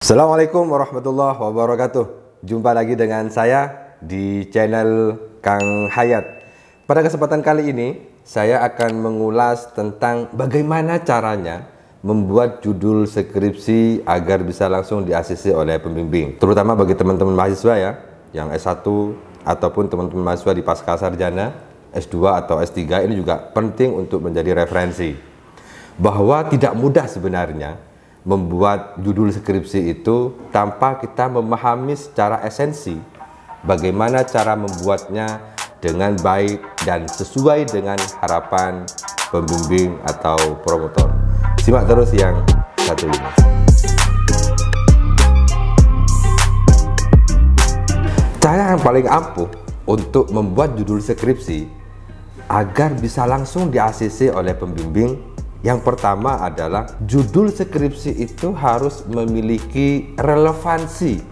Assalamualaikum warahmatullahi wabarakatuh. Jumpa lagi dengan saya di channel Kang Hayat. Pada kesempatan kali ini saya akan mengulas tentang bagaimana caranya membuat judul skripsi agar bisa langsung di-ACC oleh pembimbing. Terutama bagi teman-teman mahasiswa ya, yang S1 ataupun teman-teman mahasiswa di pascasarjana, S2 atau S3, ini juga penting untuk menjadi referensi. Bahwa tidak mudah sebenarnya membuat judul skripsi itu tanpa kita memahami secara esensi bagaimana cara membuatnya dengan baik dan sesuai dengan harapan pembimbing atau promotor. Simak terus yang satu ini. Cara yang paling ampuh untuk membuat judul skripsi agar bisa langsung di-ACC oleh pembimbing, yang pertama adalah judul skripsi itu harus memiliki relevansi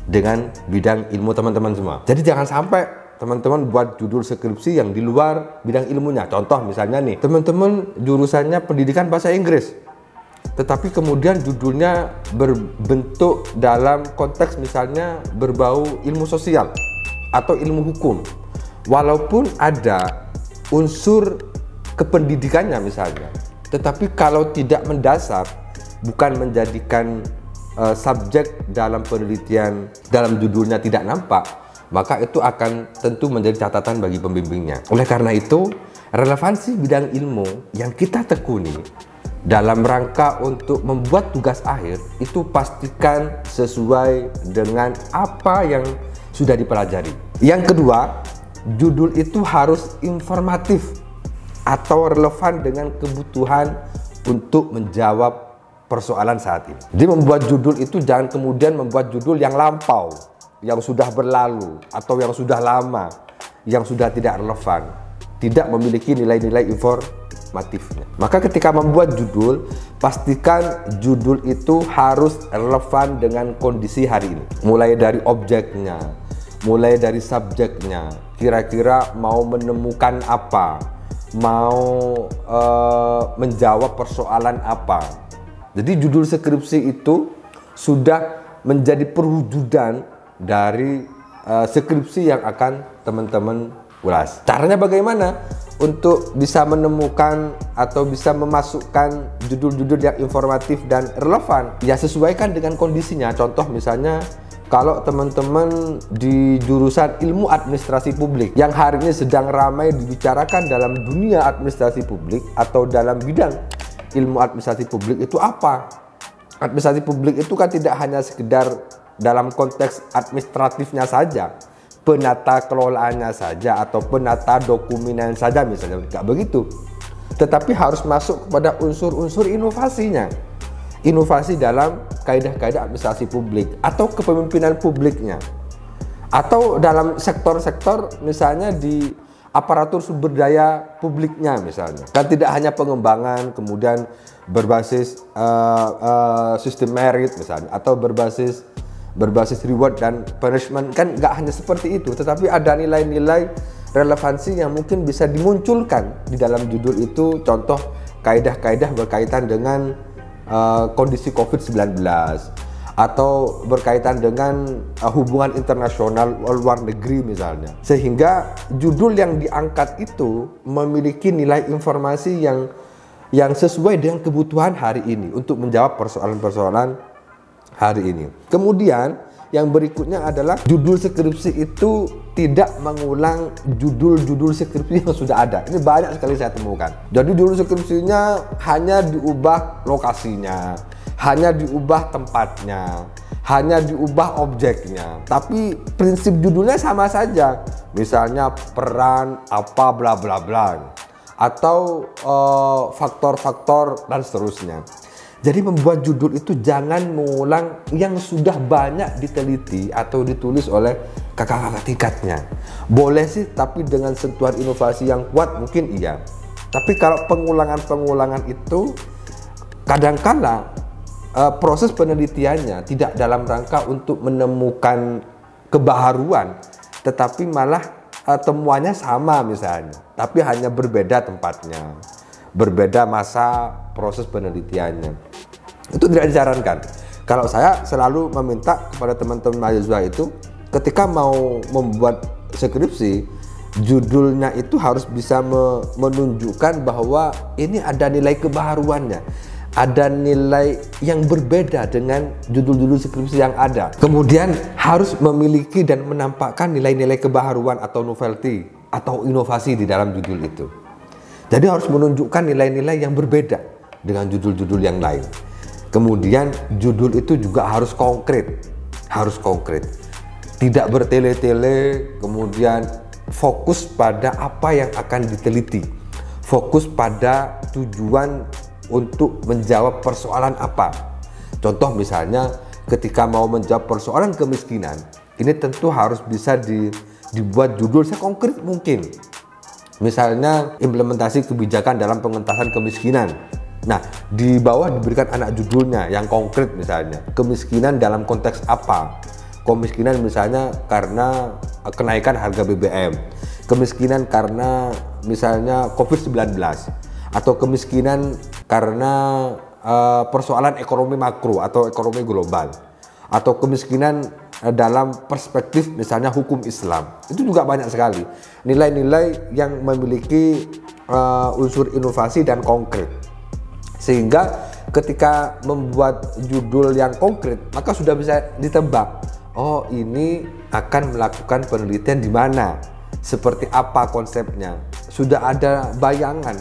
dengan bidang ilmu teman-teman semua. Jadi jangan sampai teman-teman buat judul skripsi yang di luar bidang ilmunya. Contoh misalnya nih, teman-teman jurusannya pendidikan bahasa Inggris, tetapi kemudian judulnya berbentuk dalam konteks misalnya berbau ilmu sosial atau ilmu hukum. Walaupun ada unsur kependidikannya misalnya, tetapi kalau tidak mendasar, bukan menjadikan subjek dalam penelitian, dalam judulnya tidak nampak, maka itu akan tentu menjadi catatan bagi pembimbingnya. Oleh karena itu, relevansi bidang ilmu yang kita tekuni dalam rangka untuk membuat tugas akhir itu pastikan sesuai dengan apa yang sudah dipelajari. Yang kedua, judul itu harus informatif atau relevan dengan kebutuhan untuk menjawab persoalan saat ini. Jadi membuat judul itu jangan kemudian membuat judul yang lampau, yang sudah berlalu, atau yang sudah lama, yang sudah tidak relevan, tidak memiliki nilai-nilai informatifnya. Maka ketika membuat judul, pastikan judul itu harus relevan dengan kondisi hari ini. Mulai dari objeknya, mulai dari subjeknya, kira-kira mau menemukan apa, mau menjawab persoalan apa. Jadi judul skripsi itu sudah menjadi perwujudan dari skripsi yang akan teman-teman ulas. Caranya bagaimana untuk bisa menemukan atau bisa memasukkan judul-judul yang informatif dan relevan? Ya sesuaikan dengan kondisinya. Contoh misalnya, kalau teman-teman di jurusan ilmu administrasi publik yang hari ini sedang ramai dibicarakan dalam dunia administrasi publik atau dalam bidang ilmu administrasi publik itu apa? Administrasi publik itu kan tidak hanya sekedar dalam konteks administratifnya saja, penata kelolaannya saja atau penata dokumennya saja misalnya, nggak begitu. Tetapi harus masuk kepada unsur-unsur inovasinya. Inovasi dalam kaidah-kaidah administrasi publik atau kepemimpinan publiknya, atau dalam sektor-sektor misalnya di aparatur sumber daya publiknya misalnya. Kan tidak hanya pengembangan kemudian berbasis sistem merit misalnya, atau berbasis reward dan punishment, kan nggak hanya seperti itu, tetapi ada nilai-nilai relevansi yang mungkin bisa dimunculkan di dalam judul itu. Contoh kaidah-kaidah berkaitan dengan kondisi COVID-19 atau berkaitan dengan hubungan internasional luar negeri misalnya, sehingga judul yang diangkat itu memiliki nilai informasi yang sesuai dengan kebutuhan hari ini untuk menjawab persoalan-persoalan hari ini. Kemudian yang berikutnya adalah judul skripsi itu tidak mengulang judul-judul skripsi yang sudah ada. Ini banyak sekali saya temukan. Jadi judul skripsinya hanya diubah lokasinya, hanya diubah tempatnya, hanya diubah objeknya, tapi prinsip judulnya sama saja. Misalnya peran apa bla bla bla, atau faktor-faktor dan seterusnya. Jadi membuat judul itu jangan mengulang yang sudah banyak diteliti atau ditulis oleh kakak-kakak tingkatnya. Boleh sih, tapi dengan sentuhan inovasi yang kuat mungkin iya. Tapi kalau pengulangan-pengulangan itu kadangkala proses penelitiannya tidak dalam rangka untuk menemukan kebaharuan, tetapi malah temuannya sama misalnya, tapi hanya berbeda tempatnya, berbeda masa proses penelitiannya. Itu tidak disarankan. Kalau saya selalu meminta kepada teman-teman mahasiswa itu, ketika mau membuat skripsi, judulnya itu harus bisa menunjukkan bahwa ini ada nilai kebaharuannya, ada nilai yang berbeda dengan judul-judul skripsi yang ada. Kemudian harus memiliki dan menampakkan nilai-nilai kebaharuan atau novelty atau inovasi di dalam judul itu. Jadi harus menunjukkan nilai-nilai yang berbeda dengan judul-judul yang lain. Kemudian judul itu juga harus konkret, tidak bertele-tele, kemudian fokus pada apa yang akan diteliti, fokus pada tujuan untuk menjawab persoalan apa. Contoh misalnya ketika mau menjawab persoalan kemiskinan, ini tentu harus bisa dibuat judul sekonkret mungkin. Misalnya implementasi kebijakan dalam pengentasan kemiskinan. Nah, di bawah diberikan anak judulnya yang konkret, misalnya kemiskinan dalam konteks apa. Kemiskinan misalnya karena kenaikan harga BBM, kemiskinan karena misalnya COVID-19, atau kemiskinan karena persoalan ekonomi makro atau ekonomi global, atau kemiskinan dalam perspektif misalnya hukum Islam. Itu juga banyak sekali nilai-nilai yang memiliki unsur inovasi dan konkret, sehingga ketika membuat judul yang konkret maka sudah bisa ditebak, oh ini akan melakukan penelitian di mana, seperti apa konsepnya, sudah ada bayangan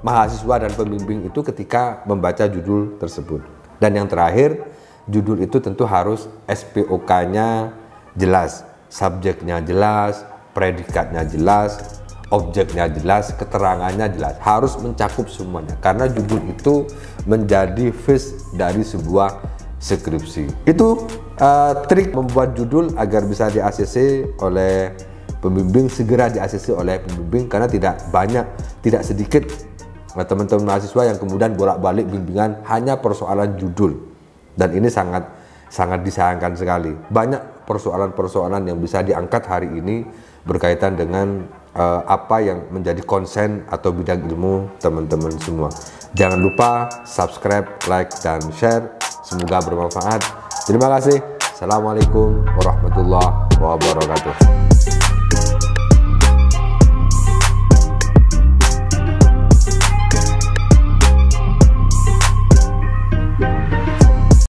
mahasiswa dan pembimbing itu ketika membaca judul tersebut. Dan yang terakhir, judul itu tentu harus SPOK-nya jelas, subjeknya jelas, predikatnya jelas, objeknya jelas, keterangannya jelas, harus mencakup semuanya, karena judul itu menjadi face dari sebuah skripsi. Itu trik membuat judul agar bisa di-ACC oleh pembimbing, segera di-ACC oleh pembimbing, karena tidak sedikit teman-teman mahasiswa yang kemudian bolak-balik bimbingan hanya persoalan judul, dan ini sangat disayangkan sekali. Banyak persoalan-persoalan yang bisa diangkat hari ini berkaitan dengan apa yang menjadi konsen atau bidang ilmu teman-teman semua. Jangan lupa subscribe, like, dan share. Semoga bermanfaat. Terima kasih. Assalamualaikum warahmatullahi wabarakatuh.